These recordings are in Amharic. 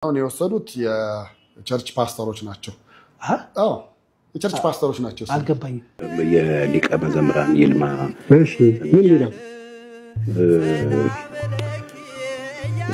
አሁን የወሰዱት የቸርች ፓስተሮች ናቸው። አዎ የቸርች ፓስተሮች ናቸው። አልገባኝ የሊቀ መዘምራን ይልማ እሺ ምን ይላል?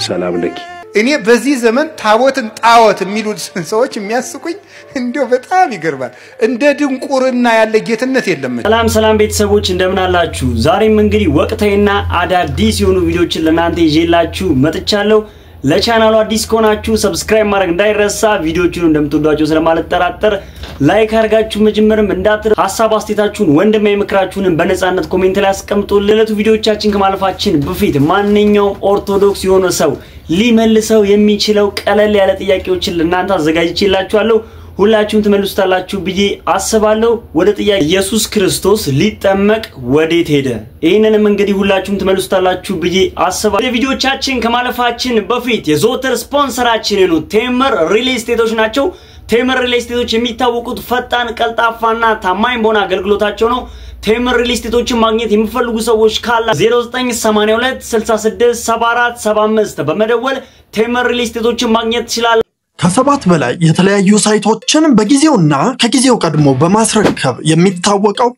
ሰላም ለኪ እኔ በዚህ ዘመን ታቦትን ጣዖት የሚሉት ሰዎች የሚያስቁኝ እንዴው በጣም ይገርማል። እንደ ድንቁርና ያለ ጌትነት የለም። ሰላም ቤተሰቦች እንደምን አላችሁ? ዛሬም እንግዲህ ወቅታዊና አዳዲስ የሆኑ ቪዲዮችን ለናንተ ይዤላችሁ መጥቻለሁ። ለቻናሉ አዲስ ከሆናችሁ ሰብስክራይብ ማድረግ እንዳይረሳ፣ ቪዲዮቹን እንደምትወዷቸው ስለማልጠራጠር ላይክ አድርጋችሁ መጀመርም እንዳትረሱ። ሐሳብ አስተያየታችሁን ወንድማዊ ምክራችሁን በነጻነት ኮሜንት ላይ አስቀምጡልን። ለለቱ ቪዲዮቻችን ከማለፋችን በፊት ማንኛውም ኦርቶዶክስ የሆነ ሰው ሊመልሰው የሚችለው ቀለል ያለ ጥያቄዎችን ለናንተ አዘጋጅቼላችኋለሁ። ሁላችሁም ተመልሱታላችሁ ብዬ አስባለሁ። ወደ ጥያቄ ኢየሱስ ክርስቶስ ሊጠመቅ ወዴት ሄደ? ይሄንንም እንግዲህ ሁላችሁም ተመልሱታላችሁ ብዬ አስባለሁ። ቪዲዮቻችን ከማለፋችን በፊት የዞተር ስፖንሰራችን ነው ቴምር ሪል ስቴቶች ናቸው። ቴምር ሪል ስቴቶች የሚታወቁት ፈጣን ቀልጣፋና ታማኝ በሆነ አገልግሎታቸው ነው። ቴምር ሪል ስቴቶችን ማግኘት የሚፈልጉ ሰዎች ካላ 0982 66 74 75 በመደወል ቴምር ሪል ስቴቶችን ማግኘት ይችላል። ከሰባት በላይ የተለያዩ ሳይቶችን በጊዜውና ከጊዜው ቀድሞ በማስረከብ የሚታወቀው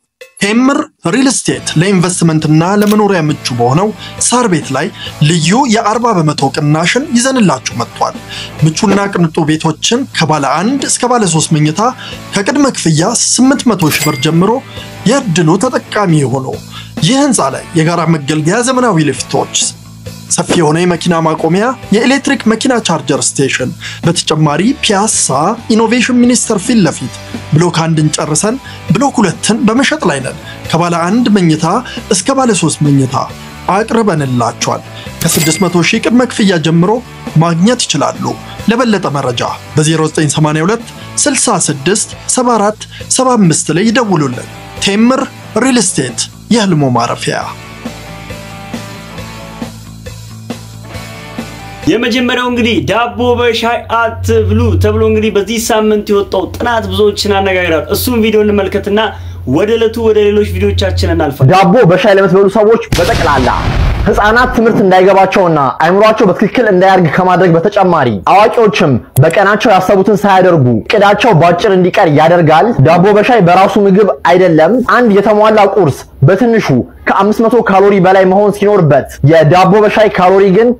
ቴምር ሪል ስቴት ለኢንቨስትመንትና ለመኖሪያ ምቹ በሆነው ሳር ቤት ላይ ልዩ የ40% ቅናሽን ይዘንላችሁ መጥቷል። ምቹና ቅንጡ ቤቶችን ከባለ 1 እስከ ባለ 3 መኝታ ከቅድመ ክፍያ 800 ሺህ ብር ጀምሮ የዕድሉ ተጠቃሚ ሆኖ ይህ ህንፃ ላይ የጋራ መገልገያ ዘመናዊ ሊፍቶች፣ ሰፊ የሆነ የመኪና ማቆሚያ፣ የኤሌክትሪክ መኪና ቻርጀር ስቴሽን፣ በተጨማሪ ፒያሳ ኢኖቬሽን ሚኒስቴር ፊት ለፊት ብሎክ 1ን ጨርሰን ብሎክ 2ን በመሸጥ ላይ ነን። ከባለ 1 መኝታ እስከ ባለ 3 መኝታ አቅርበንላችኋል። ከ600 ሺህ ቅድመ ክፍያ ጀምሮ ማግኘት ይችላሉ። ለበለጠ መረጃ በ0982 66 74 75 ላይ ይደውሉልን። ቴምር ሪል ስቴት የህልሞ ማረፊያ። የመጀመሪያው እንግዲህ ዳቦ በሻይ አትብሉ ተብሎ እንግዲህ በዚህ ሳምንት የወጣው ጥናት ብዙዎችን አነጋግሯል። እሱን ቪዲዮ እንመልከትና ወደ ሌሎች ቪዲዮቻችን እናልፋለን። ዳቦ በሻይ ለምትበሉ ሰዎች በጠቅላላ ህፃናት ትምህርት እንዳይገባቸውና አይምሯቸው በትክክል እንዳያርግ ከማድረግ በተጨማሪ አዋቂዎችም በቀናቸው ያሰቡትን ሳያደርጉ ቅዳቸው ባጭር እንዲቀር ያደርጋል። ዳቦ በሻይ በራሱ ምግብ አይደለም። አንድ የተሟላ ቁርስ በትንሹ ከ500 ካሎሪ በላይ መሆን ሲኖርበት የዳቦ በሻይ ካሎሪ ግን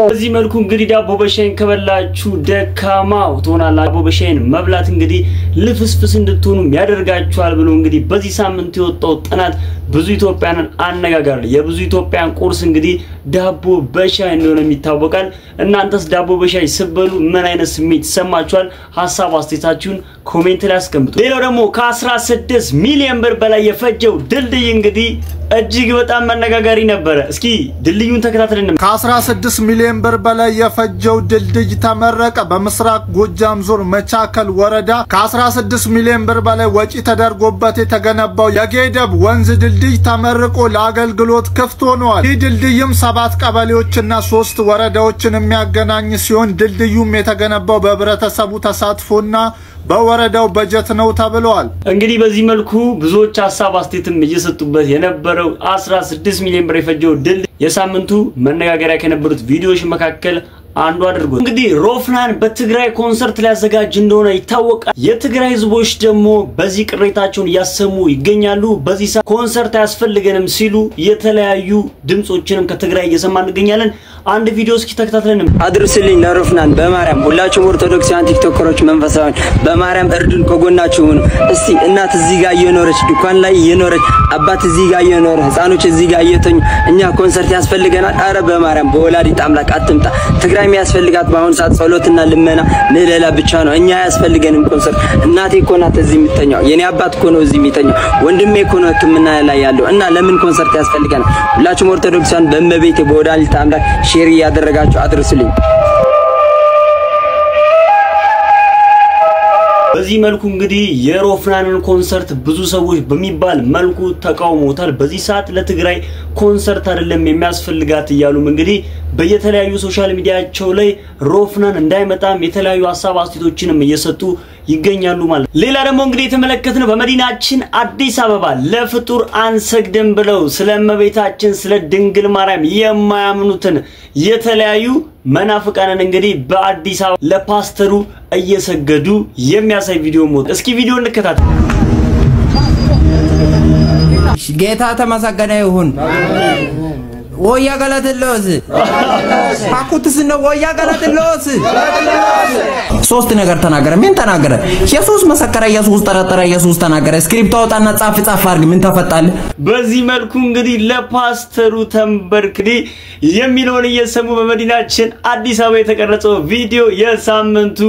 በዚህ መልኩ እንግዲህ ዳቦ በሻይን ከበላችሁ ደካማው ትሆናላችሁ። ዳቦ በሻይን መብላት እንግዲህ ልፍስፍስ እንድትሆኑ ያደርጋችኋል ብሎ እንግዲህ በዚህ ሳምንት የወጣው ጥናት ብዙ ኢትዮጵያንን አነጋግሯል። የብዙ ኢትዮጵያን ቁርስ እንግዲህ ዳቦ በሻይ እንደሆነ ይታወቃል። እናንተስ ዳቦ በሻይ ስትበሉ ምን አይነት ስሜት ይሰማችኋል? ሐሳብ አስተያየታችሁን ኮሜንት ላይ አስቀምጡ። ሌላው ደግሞ ከ16 ሚሊዮን ብር በላይ የፈጀው ድልድይ እንግዲህ እጅግ በጣም መነጋገሪ ነበር። እስኪ ድልድዩን ተከታተልን። ከ16 ሚሊዮን ብር በላይ የፈጀው ድልድይ ተመረቀ። በምስራቅ ጎጃም ዞን መቻከል ወረዳ ከ16 ሚሊዮን ብር በላይ ወጪ ተደርጎበት የተገነባው የጌደብ ወንዝ ድልድይ ተመርቆ ለአገልግሎት ክፍት ሆኗል። ይህ ድልድይም 7 ቀበሌዎችና 3 ወረዳዎችን የሚያገናኝ ሲሆን ድልድዩም የተገነባው በህብረተሰቡ ተሳትፎና በወረዳው በጀት ነው ተብሏል። እንግዲህ በዚህ መልኩ ብዙዎች ሐሳብ አስተያየትም እየሰጡበት የነበረው 16 ሚሊዮን ብር የፈጀው ድልድይ የሳምንቱ መነጋገሪያ ከነበሩት ቪዲዮዎች መካከል አንዱ አድርጎት እንግዲህ ሮፍናን በትግራይ ኮንሰርት ሊያዘጋጅ እንደሆነ ይታወቃል። የትግራይ ህዝቦች ደግሞ በዚህ ቅሬታቸውን ያሰሙ ይገኛሉ። በዚህ ኮንሰርት ያስፈልገንም ሲሉ የተለያዩ ድምጾችንም ከትግራይ እየሰማን እንገኛለን። አንድ ቪዲዮ እስኪ ተከታተልን። አድርስልኝ ለሮፍናን በማርያም ሁላችሁም ኦርቶዶክሳውያን ቲክቶከሮች መንፈሳውያን በማርያም እርዱን፣ ከጎናችሁ ሁኑ። እስቲ እናት እዚህ ጋር እየኖረች ድኳን ላይ እየኖረች አባት እዚህ ጋር እየኖረ ህፃኖች እዚህ ጋር እየተኙ እኛ ኮንሰርት ያስፈልገናል። አረ በማርያም በወላዲተ አምላክ አትምጣ። ትግራይ የሚያስፈልጋት በአሁን ሰዓት ጸሎትና ልመና ምህለላ ብቻ ነው። እኛ ያስፈልገንም ኮንሰርት። እናቴ እኮ ናት እዚህ የምትተኛው፣ የኔ አባት እኮ ነው እዚህ የሚተኛው፣ ወንድሜ እኮ ነው ህክምና ላይ ያለው እና ለምን ኮንሰርት ያስፈልገናል? ሁላችሁም ኦርቶዶክሳውያን በእመቤቴ በወላዲተ አምላክ ሼር ያደረጋችሁ አድርስልኝ። በዚህ መልኩ እንግዲህ የሮፍናንን ኮንሰርት ብዙ ሰዎች በሚባል መልኩ ተቃውሞታል። በዚህ ሰዓት ለትግራይ ኮንሰርት አይደለም የሚያስፈልጋት እያሉም እንግዲህ በየተለያዩ ሶሻል ሚዲያቸው ላይ ሮፍናን እንዳይመጣም የተለያዩ ሐሳብ አስተያየቶችንም እየሰጡ ይገኛሉ ማለት ሌላ ደግሞ እንግዲህ የተመለከትነው በመዲናችን አዲስ አበባ ለፍጡር አንሰግድም ብለው ስለመቤታችን ስለ ድንግል ማርያም የማያምኑትን የተለያዩ መናፍቃንን እንግዲህ በአዲስ አበባ ለፓስተሩ እየሰገዱ የሚያሳይ ቪዲዮ ሞት እስኪ ቪዲዮ እንከታተል ጌታ ተመሰገነ ይሁን ወያ ገለተሎስ አኩትስ ነው ወያ ገለተሎስ ሶስት ነገር ተናገረ ምን ተናገረ ኢየሱስ መሰከረ ኢየሱስ ተረተረ ኢየሱስ ተናገረ ስክሪፕት አውጣና ጻፍ አርግ ምን ተፈጣለ በዚህ መልኩ እንግዲህ ለፓስተሩ ተንበርክዲ የሚለውን እየሰሙ በመዲናችን አዲስ አበባ የተቀረጸው ቪዲዮ የሳምንቱ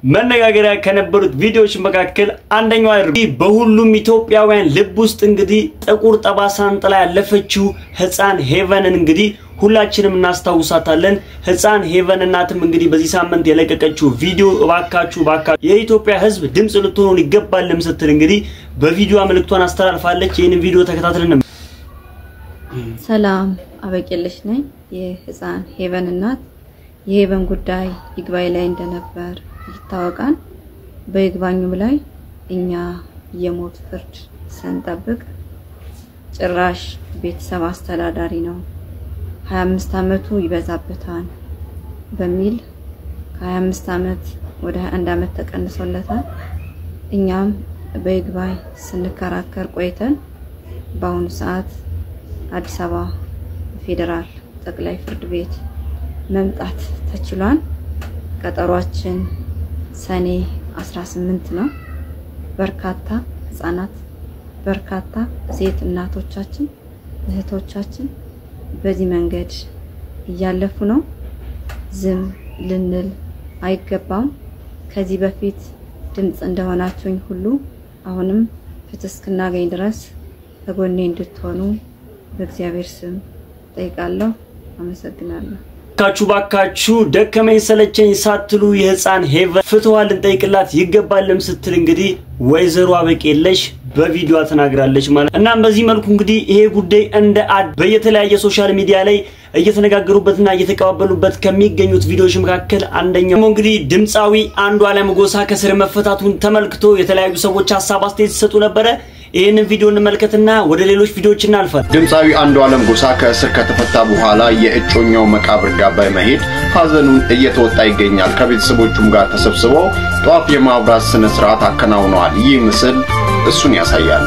መነጋገሪያ ከነበሩት ቪዲዮዎች መካከል አንደኛው አይደል በሁሉም ኢትዮጵያውያን ልብ ውስጥ እንግዲህ ጥቁር ጠባሳን ጥላ ያለፈችው ህፃን ሄቨንን እንግዲህ ሁላችንም እናስታውሳታለን ህፃን ሄቨን እናትም እንግዲህ በዚህ ሳምንት የለቀቀችው ቪዲዮ እባካችሁ የኢትዮጵያ ህዝብ ድምጽ ልትሆኑ ይገባልም ስትል እንግዲህ በቪዲዮ መልእክቷን አስተላልፋለች ይሄን ቪዲዮ ተከታተልን ሰላም አበቄለሽ ነኝ የህፃን ሄቨን እናት የሄቨን ጉዳይ ይግባይ ላይ እንደነበር ይታወቃል በይግባኙም ላይ እኛ የሞት ፍርድ ሰንጠብቅ ጭራሽ ቤተሰብ አስተዳዳሪ ነው 25 አመቱ ይበዛበታል በሚል ከ25 አመት ወደ 21 አመት ተቀንሶለታል እኛም በይግባኝ ስንከራከር ቆይተን በአሁኑ ሰዓት አዲስ አበባ ፌደራል ጠቅላይ ፍርድ ቤት መምጣት ተችሏል ቀጠሯችን ሰኔ 18 ነው በርካታ ህፃናት በርካታ ሴት እናቶቻችን እህቶቻችን በዚህ መንገድ እያለፉ ነው ዝም ልንል አይገባም ከዚህ በፊት ድምጽ እንደሆናችሁኝ ሁሉ አሁንም ፍትህ እስክናገኝ ድረስ ከጎኔ እንድትሆኑ በእግዚአብሔር ስም ጠይቃለሁ አመሰግናለሁ ባካችሁ ደከመኝ ሰለቸኝ ሳትሉ የህፃን ሄቨን ፍትዋል እንጠይቅላት ይገባልም ስትል እንግዲህ ወይዘሮ አበቄለሽ በቪዲዮ ተናግራለች ማለት እናም በዚህ መልኩ እንግዲህ ይሄ ጉዳይ እንደ በየተለያየ ሶሻል ሚዲያ ላይ እየተነጋገሩበትና እየተቀባበሉበት ከሚገኙት ቪዲዮዎች መካከል አንደኛው እንግዲህ ድምጻዊ አንዱ ዓለም ጎሳ ከስር መፈታቱን ተመልክቶ የተለያዩ ሰዎች ሐሳብ አስተያየት ሲሰጡ ነበር ይሄንን ቪዲዮ እንመልከትና ወደ ሌሎች ቪዲዮዎች እናልፋለን ድምጻዊ አንዱ ዓለም ጎሳ ከስር ከተፈታ በኋላ የእጮኛው መቃብር ጋር በመሄድ ሀዘኑን እየተወጣ ይገኛል ከቤተሰቦቹም ጋር ተሰብስበው ጧፍ የማብራት ስነ ስርዓት አከናውነዋል ይህ ምስል እሱን ያሳያል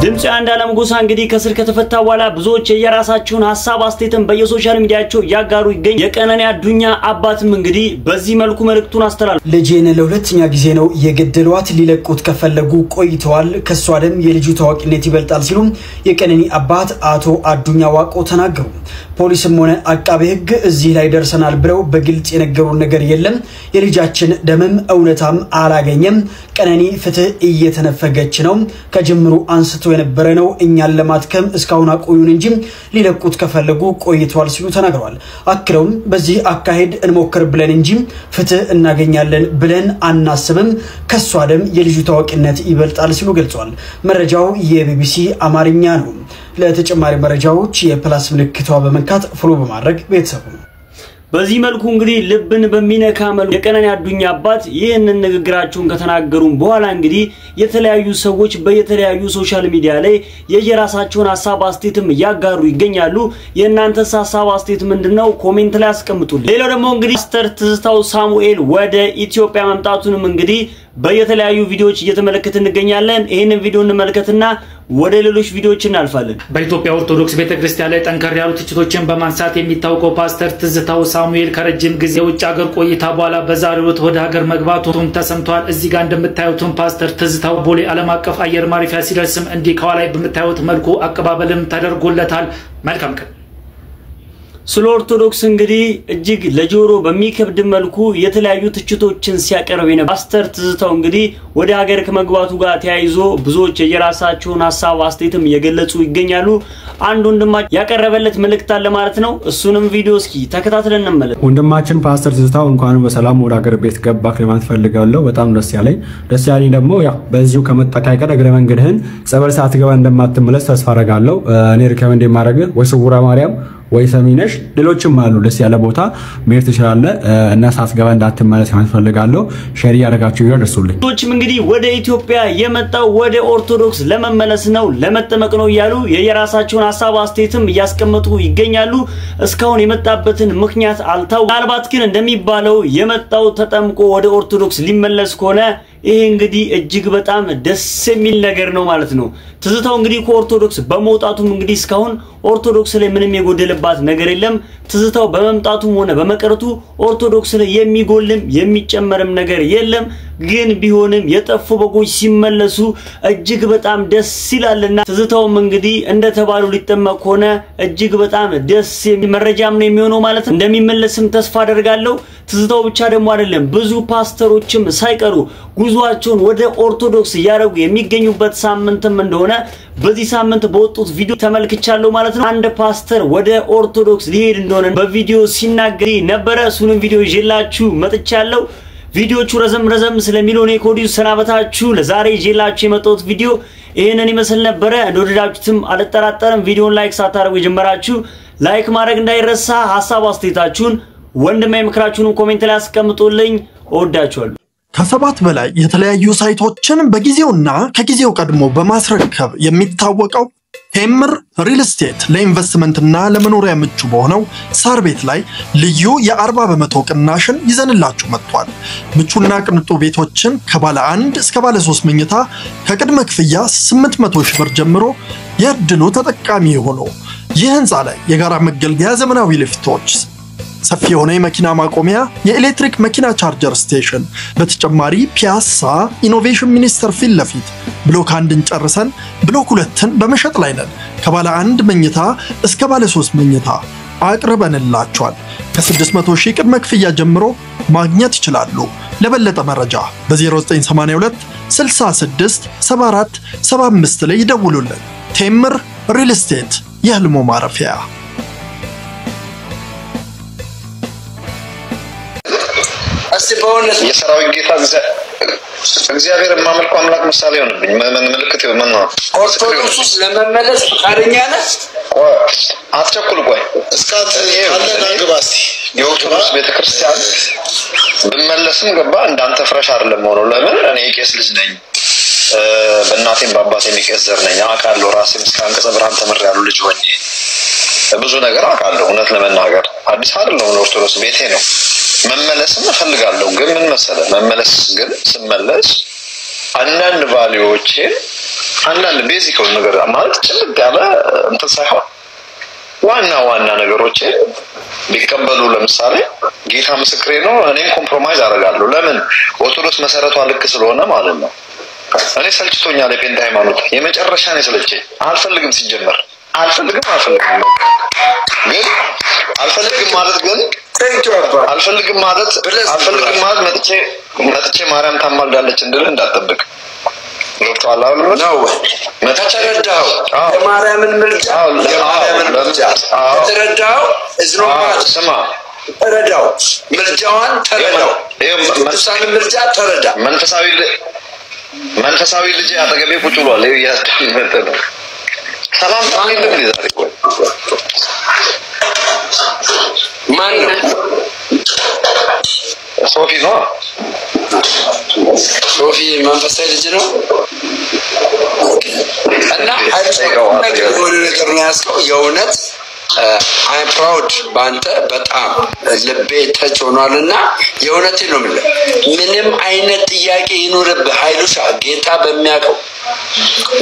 ድምጽ አንድ ዓለም ጎሳ እንግዲህ ከስር ከተፈታ በኋላ ብዙዎች የራሳቸውን ሐሳብ አስተያየትን በየሶሻል ሚዲያቸው ያጋሩ ይገኝ የቀነኒ አዱኛ አባትም እንግዲህ በዚህ መልኩ መልእክቱን አስተላልፏል ልጄን ለሁለተኛ ጊዜ ነው የገደሏት ሊለቁት ከፈለጉ ቆይተዋል ከሷ ደም የልጁ ታዋቂነት ይበልጣል ሲሉ የቀነኒ አባት አቶ አዱኛ ዋቆ ተናገሩ ፖሊስም ሆነ አቃቤ ህግ እዚህ ላይ ደርሰናል ብለው በግልጽ የነገሩን ነገር የለም የልጃችን ደምም እውነታም አላገኘም ቀነኒ ፍትህ እየተነፈገች ነው ከጅምሩ አንስቶ የነበረ ነው እኛን ለማትከም እስካሁን አቆዩን እንጂ ሊለቁት ከፈለጉ ቆይተዋል ሲሉ ተናግረዋል አክለውም በዚህ አካሄድ እንሞክር ብለን እንጂ ፍትህ እናገኛለን ብለን አናስብም ከሷ ደም የልጁ ታዋቂነት ይበልጣል ሲሉ ገልጸዋል መረጃው የቢቢሲ አማርኛ ነው ለተጨማሪ መረጃዎች የፕላስ ምልክቷ በመንካት ፎሎ በማድረግ ቤተሰቡ በዚህ መልኩ እንግዲህ ልብን በሚነካ መልኩ የቀነኒ አዱኛ አባት ይህንን ንግግራቸውን ከተናገሩም በኋላ እንግዲህ የተለያዩ ሰዎች በየተለያዩ ሶሻል ሚዲያ ላይ የየራሳቸውን ሐሳብ አስተያየትም ያጋሩ ይገኛሉ የእናንተስ ሐሳብ አስተያየት ምንድነው ኮሜንት ላይ አስቀምጡልኝ ሌላው ደግሞ እንግዲህ ፓስተር ትዝታው ሳሙኤል ወደ ኢትዮጵያ መምጣቱንም እንግዲህ በየተለያዩ ቪዲዮዎች እየተመለከትን እንገኛለን ይሄንን ቪዲዮ እንመልከትና ወደ ሌሎች ቪዲዮዎች እናልፋለን በኢትዮጵያ ኦርቶዶክስ ቤተክርስቲያን ላይ ጠንከር ያሉ ትችቶችን በማንሳት የሚታወቀው ፓስተር ትዝታው ሳሙኤል ከረጅም ጊዜ ውጭ ሀገር ቆይታ በኋላ በዛሬው ዕለት ወደ ሀገር መግባቱን ተሰምቷል እዚህ ጋር እንደምታዩት ፓስተር ትዝታው ቦሌ ዓለም አቀፍ አየር ማረፊያ ሲደርስም እንዲህ ከኋላ በምታዩት መልኩ አቀባበልም ተደርጎለታል መልካም ቀን ስለ ኦርቶዶክስ እንግዲህ እጅግ ለጆሮ በሚከብድ መልኩ የተለያዩ ትችቶችን ሲያቀርብ የነበረው ፓስተር ትዝታው እንግዲህ ወደ ሀገር ከመግባቱ ጋር ተያይዞ ብዙዎች የራሳቸውን ሐሳብ አስተያየትም እየገለጹ ይገኛሉ አንድ ወንድማችን ያቀረበለት መልእክት አለ ማለት ነው እሱንም ቪዲዮ እስኪ ተከታትለን እንመለስ ወንድማችን ፓስተር ትዝታው እንኳን በሰላም ወደ ሀገር ቤት ገባክ ለማለት ፈልጋለሁ በጣም ደስ ያለኝ ደግሞ ያው በዚሁ ከመጣካይ እግረ መንገድህን ጸበል ሳትገባ እንደማትመለስ ተስፋ አደርጋለሁ እኔ ሪከመንድ የማደርግ ወይ ስውራ ማርያም ወይ ሰሚነሽ ሌሎችም አሉ ደስ ያለ ቦታ መሄድ ትችላለህ እና ሳትገባ እንዳትመለስ ያንፈልጋለሁ ሼር ያደርጋችሁ ይደርሱልኝ ቶችም እንግዲህ ወደ ኢትዮጵያ የመጣው ወደ ኦርቶዶክስ ለመመለስ ነው ለመጠመቅ ነው ያሉ የየራሳቸውን ሐሳብ አስተያየትም ያስቀምጡ ይገኛሉ እስካሁን የመጣበትን ምክንያት አልታው ምናልባት ግን እንደሚባለው የመጣው ተጠምቆ ወደ ኦርቶዶክስ ሊመለስ ከሆነ ይሄ እንግዲህ እጅግ በጣም ደስ የሚል ነገር ነው ማለት ነው ትዝታው እንግዲህ ከኦርቶዶክስ በመውጣቱም እንግዲህ እስካሁን ኦርቶዶክስ ላይ ምንም የጎደለባት ነገር የለም ትዝታው በመምጣቱም ሆነ በመቀረቱ ኦርቶዶክስ ላይ የሚጎልም የሚጨመርም ነገር የለም ግን ቢሆንም የጠፉ በጎች ሲመለሱ እጅግ በጣም ደስ ይላልና ትዝታውም እንግዲህ እንደተባሉ ሊጠመቅ ሆነ እጅግ በጣም ደስ የሚል መረጃም ነው የሚሆነው ማለት እንደሚመለስም ተስፋ አደርጋለሁ ትዝታው ብቻ ደግሞ አይደለም ብዙ ፓስተሮችም ሳይቀሩ ጉዟቸውን ወደ ኦርቶዶክስ ያረጉ የሚገኙበት ሳምንትም እንደሆነ በዚህ ሳምንት በወጡት ቪዲዮ ተመልክቻለሁ ማለት ነው አንድ ፓስተር ወደ ኦርቶዶክስ ሊሄድ እንደሆነ በቪዲዮ ሲናገር ነበር እሱንም ቪዲዮ ይዤላችሁ መጥቻለሁ ቪዲዮቹ ረዘም ስለሚለው ነው ኮዲው ሰናበታችሁ ለዛሬ ይዤላችሁ የመጣሁት ቪዲዮ ይሄንን ይመስል ነበር እንደወደዳችሁትም አልጠራጠርም ቪዲዮን ላይክ ሳታረጉ ጀመራችሁ ላይክ ማድረግ እንዳይረሳ ሐሳብ አስተያየታችሁን ወንድማይ ምክራችሁን ኮሜንት ላይ አስቀምጡልኝ እወዳችኋለሁ ከሰባት በላይ የተለያዩ ሳይቶችን በጊዜውና ከጊዜው ቀድሞ በማስረከብ የሚታወቀው ቴምር ሪል ስቴት ለኢንቨስትመንትና ለመኖሪያ ምቹ በሆነው ሳር ቤት ላይ ልዩ የ40% ቅናሽን ይዘንላችሁ መጥቷል። ምቹና ቅንጡ ቤቶችን ከባለ 1 እስከ ባለ 3 መኝታ ከቅድመ ክፍያ 800 ሺህ ብር ጀምሮ የዕድሉ ተጠቃሚ ሆኖ ይህ ህንፃ ላይ የጋራ መገልገያ ዘመናዊ ሊፍቶች ሰፊ የሆነ የመኪና ማቆሚያ የኤሌክትሪክ መኪና ቻርጀር ስቴሽን በተጨማሪ ፒያሳ ኢኖቬሽን ሚኒስተር ፊት ለፊት ብሎክ 1ን ጨርሰን ብሎክ 2ን በመሸጥ ላይ ነን ከባለ 1 መኝታ እስከ ባለ 3 መኝታ አቅርበንላችኋል ከ600 ሺህ ቅድመ ክፍያ ጀምሮ ማግኘት ይችላሉ ለበለጠ መረጃ በ0982 66 74 75 ላይ ይደውሉልን ቴምር ሪል ስቴት የህልሞ ማረፊያ የሰራዊት ጌታ እግዚአብሔር ማመልኩ አምላክ ምሳሌ ሆነብኝ ምልክት ነው ምን ነው ኦርቶዶክስ ለመመለስ ፈቃደኛ ነህ አትቸኩል ቆይ እስካት አለና ግባስቲ የኦርቶዶክስ ቤተክርስቲያን በመለስም ገባ እንዳንተ ፍረሽ አይደለም ሆኖ ለምን እኔ ቄስ ልጅ ነኝ በእናቴም በአባቴም ቄስ ዘር ነኝ አቃለው ራሴም እስከ አንቀጸ ብርሃን ተመር ያሉ ልጅ ሆኜ ብዙ ነገር አቃለው እውነት ለመናገር አዲስ አይደለም ኦርቶዶክስ ቤቴ ነው መመለስም ፈልጋለሁ ግን ምን መሰለ መመለስ ግን ስመለስ አንዳንድ ቫልዩዎች አንዳንድ ቤዚክ ነገር ማለት ጭልጥ ያለ እንት ሳይሆን ዋና ነገሮች ቢቀበሉ ለምሳሌ ጌታ ምስክሬ ነው እኔም ኮምፕሮማይዝ አደርጋለሁ ለምን ኦርቶዶክስ መሰረቷ ልክ ስለሆነ ማለት ነው እኔ ሰልችቶኛል የጴንጤ ሃይማኖት የመጨረሻ ነው ስለዚህ አልፈልግም ሲጀመር አልፈልግም ግን አልፈልግም ማለት ግን አልፈልግም ማለት መጥቼ ማርያም ታማልዳለች እንደለ እንዳትጠብቅ ዶክተር አላህ ነው መተረዳው የማርያምን ምልጃ ተረዳው እዝሮ ስማ ተረዳው ምልጃዋን ተረዳው መንፈሳዊ ምልጃ ተረዳ መንፈሳዊ ልጅ አጠገቤ ቁጭ ብሏል ያስደምጥ ነው ሰላም ታይልም ዛሬ ቆይ ማን ሶፊ ነው ሶፊ መንፈሳዊ ልጅ ነው እና አይተው ነገር ነው ያስቀው የእውነት I'm proud ባንተ በጣም ልቤ ተጮኗልና የእውነቴ ነው ማለት ምንም አይነት ጥያቄ ይኖርብህ ኃይሉሻ ጌታ በሚያቀው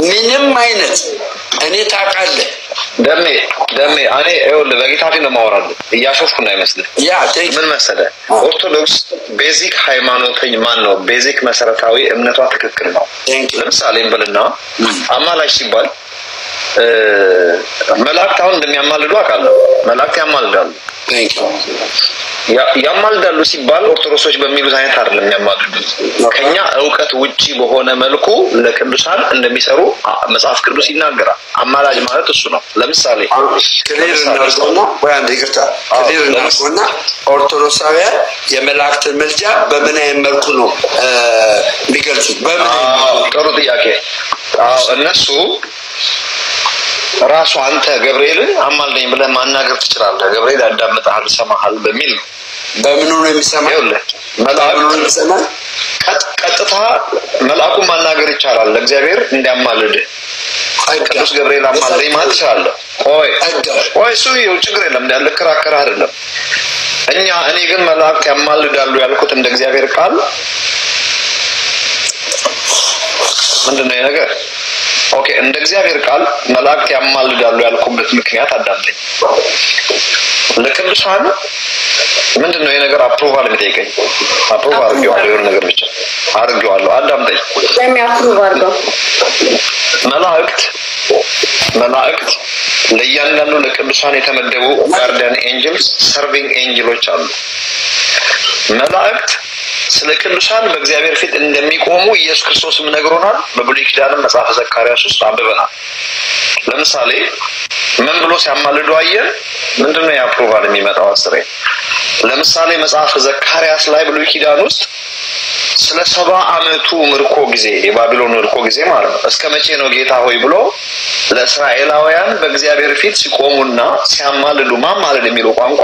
ምንም አይነት እኔ ታቃለህ ደሜ እኔ እውል በጌታ ፊት ነው ማወራው ያሾፍኩ ነው አይመስልህ ያ ምን መሰለ ኦርቶዶክስ ቤዚክ ሃይማኖተኝ ማን ነው ቤዚክ መሰረታዊ እምነቷ ትክክል ነው ለምሳሌ እንበልና አማላጅ ሲባል መላእክት አሁን እንደሚያማልዱ አቃለሁ መላእክት ያማልዳሉ ያማልዳሉ ሲባል ኦርቶዶክሶች በሚሉት አይነት አይደለም ያማልዱት ከኛ ዕውቀት ውጪ በሆነ መልኩ ለቅዱሳን እንደሚሰሩ መጽሐፍ ቅዱስ ይናገራል አማላጅ ማለት እሱ ነው ለምሳሌ ክሊርናውና ወያን ይቅርታ ክሊርናውና ኦርቶዶክሳውያን የመላእክት ምልጃ በምን አይነት መልኩ ነው የሚገልጹት በምን ጥሩ ጥያቄ እነሱ ራሱ አንተ ገብርኤልን አማልደኝ ብለህ ማናገር ትችላለህ። ገብርኤል ያዳምጣል ሰማሃል በሚል ነው። በምኑ ነው የሚሰማው? መልአኩ ነው የሚሰማው። ቀጥታ መልአኩን ማናገር ይቻላል ለእግዚአብሔር እንዲያማልድ። ቅዱስ ገብርኤል አማልደኝ ማለት ይችላል። ቆይ እሱ ችግር የለም እንዳለ ከራከራ አይደለም። እኔ ግን መልአክ ያማልዳሉ ያልኩት እንደ እግዚአብሔር ቃል ምንድነው ነገር? ኦኬ እንደ እግዚአብሔር ቃል መላእክት ያማልዳሉ ያልኩበት ምክንያት አዳምጠኝ። ለቅዱሳን ምንድነው የነገር አፕሩቫል የሚጠይቀኝ? አፕሩቫል አድርጌዋለሁ የሆነ ነገር ብቻ አድርጌዋለሁ። አዳምጠኝ። አድርገው መላእክት ለእያንዳንዱ ለቅዱሳን የተመደቡ ጋርዲያን ኤንጅልስ ሰርቪንግ ኤንጅሎች አሉ። መላእክት ስለ ቅዱሳን በእግዚአብሔር ፊት እንደሚቆሙ ኢየሱስ ክርስቶስም ነግሮናል። በብሉይ ኪዳንም መጽሐፈ ዘካርያስ ውስጥ አንብበናል። ለምሳሌ ምን ብሎ ሲያማልዱ አየን? ምንድነው የአፕሩቫል የሚመጣው? አስሬ ለምሳሌ መጽሐፈ ዘካርያስ ላይ ብሉይ ኪዳን ውስጥ ስለ 70 ዓመቱ ምርኮ ጊዜ የባቢሎን ምርኮ ጊዜ ማለት ነው እስከ መቼ ነው ጌታ ሆይ ብሎ ለእስራኤላውያን በእግዚአብሔር ፊት ሲቆሙና ሲያማልዱ ማማለድ የሚለው ቋንቋ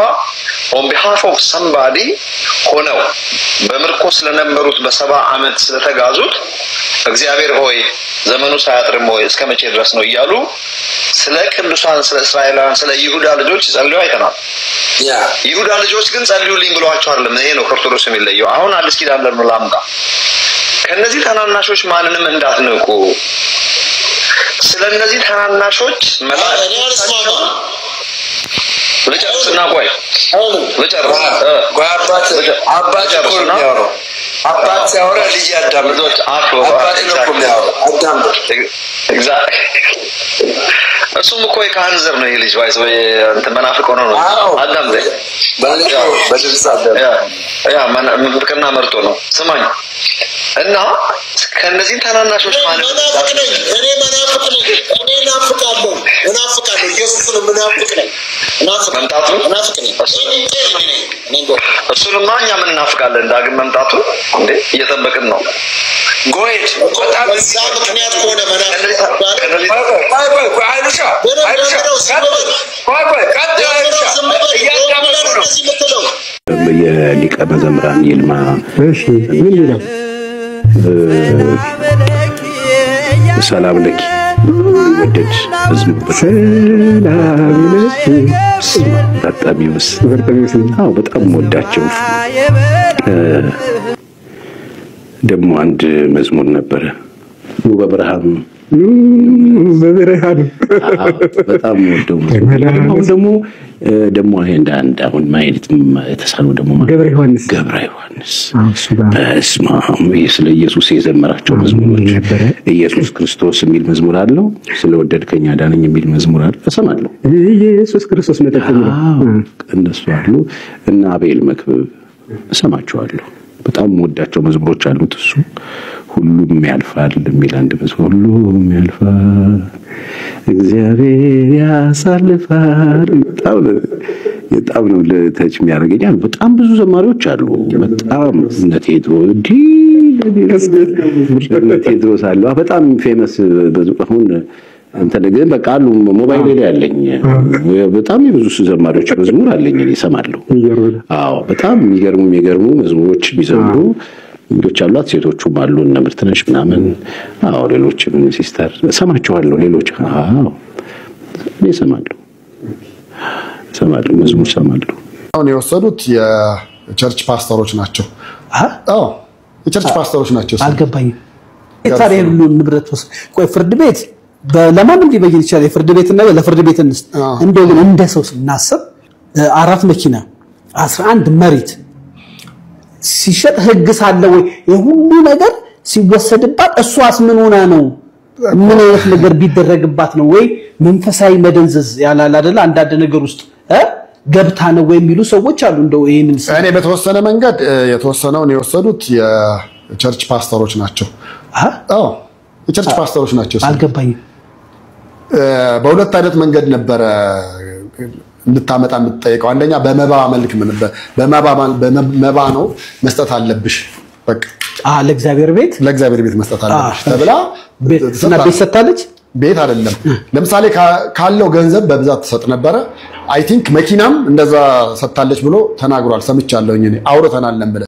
on behalf of somebody ሆነው በምርኮ ስለነበሩት በ70 ዓመት ስለተጋዙት እግዚአብሔር ሆይ ዘመኑ ሳያጥርም ሆይ እስከ መቼ ድረስ ነው እያሉ ስለ ቅዱሳን ስለ እስራኤላውያን ስለ ይሁዳ ልጆች ጸልዩ አይተናል። ይሁዳ ልጆች ግን ጸልዩልኝ ብለዋቸው አይደለም። ይሄ ነው ኦርቶዶክስ የሚለየው። አሁን አዲስ ኪዳን ለምንላምጣ ከነዚህ ተናናሾች ማንንም እንዳትነቁ ስለነዚህ ተናናሾች ለጨርስና ቆይ ለጨርስ አባት እኮ ነው የሚያወራው። አባት ሲያወራ ልጅ ያዳምጣል። አባት ነው እኮ የሚያወራው። አዳምጥ። እሱም እኮ የካህን ዘር ነው ይሄ ልጅ ዋይስ ወይ እንትን መናፍቅ ሆኖ ነው። አዳምጥ። ምንፍቅና መርጦ ነው። ስማኝ እና ከነዚህ ተናናሾች ማለት እኔ መናፍቅ ነኝ። እኔ ናፍቃለሁ ኢየሱስን መናፍቅ ነኝ። መምጣቱ እሱንማ እኛ ምን እናፍቃለን? ዳግም መምጣቱ እንዴ እየጠበቅን ነው። ጎይድ በጣም እዛ ምክንያት ከሆነ የሊቀ መዘምራን ይልማ ምን ይላል? ሰላም ለኪ ወደድ መዝሙር ሰላም ለኪ ታጣቢውስ በጣም ወዳቸው። ደግሞ አንድ መዝሙር ነበረ በብርሃን በጣም ወደው ደግሞ አንድ አሁን ማየት ተሳሉ ደግሞ ገብረ ዮሐንስ በስማም ስለ ኢየሱስ የዘመራቸው መዝሙሮች ኢየሱስ ክርስቶስ የሚል መዝሙር አለው። ስለወደድከኝ አዳነኝ የሚል መዝሙር አለ። እሰማለሁ። ኢየሱስ ክርስቶስ መጠቀም እነሱ አሉ እና አቤል መክብብ እሰማቸዋለሁ። በጣም ወዳቸው መዝሙሮች አሉት። እሱ ሁሉም ያልፋል የሚል አንድ መዝሙር ሁሉም ያልፋል እግዚአብሔር ያሳልፋል። በጣም ነው ለተች የሚያደርገኛል። በጣም ብዙ ዘማሪዎች አሉ። በጣም ቴድሮስ አሉ። በጣም ፌመስ አሁን እንትን ግን በቃ አሉ ሞባይል ላይ ያለኝ በጣም ብዙ ዘማሪዎች መዝሙር አለኝ እሰማለሁ። አዎ በጣም የሚገርሙ መዝሙሮች ቢዘምሩ ልጆች አሏት። ሴቶቹም አሉ እነ ምርትነሽ ምናምን። አዎ ሌሎችም ሲስተር ሰማቸዋለሁ። ሌሎች አዎ እኔ ሰማለሁ መዝሙር ሰማለሁ። አሁን የወሰዱት የቸርች ፓስተሮች ናቸው። አዎ የቸርች ፓስተሮች ናቸው። አልገባኝም። ታዲያ ሁሉ ንብረት ቆይ ፍርድ ቤት ለማንም ሊበይን ይችላል። የፍርድ ቤትና ለፍርድ ቤት እንደው ግን እንደ ሰው ስናስብ 4 መኪና 11 መሬት ሲሸጥ ህግ ሳለ ወይ የሁሉ ነገር ሲወሰድባት እሷስ ምን ሆና ነው? ምን አይነት ነገር ቢደረግባት ነው? ወይ መንፈሳዊ መደንዘዝ ያላል አይደል? አንዳንድ ነገር ውስጥ ገብታ ነው ወይ የሚሉ ሰዎች አሉ። እንደው ይሄንን እኔ በተወሰነ መንገድ የተወሰነውን የወሰዱት የቸርች ፓስተሮች ናቸው። አዎ የቸርች ፓስተሮች ናቸው። አልገባኝም። በሁለት አይነት መንገድ ነበረ እንድታመጣ የምትጠይቀው። አንደኛ በመባ መልክ በመባ ነው መስጠት አለብሽ። በቃ ለእግዚአብሔር ቤት መስጠት አለብሽ ተብላ ቤት ሰጣለች። ቤት አይደለም ለምሳሌ ካለው ገንዘብ በብዛት ተሰጥ ነበር አይ ቲንክ መኪናም እንደዛ ሰጣለች ብሎ ተናግሯል ሰምቻለሁኝ እኔ አውርተናል ነበር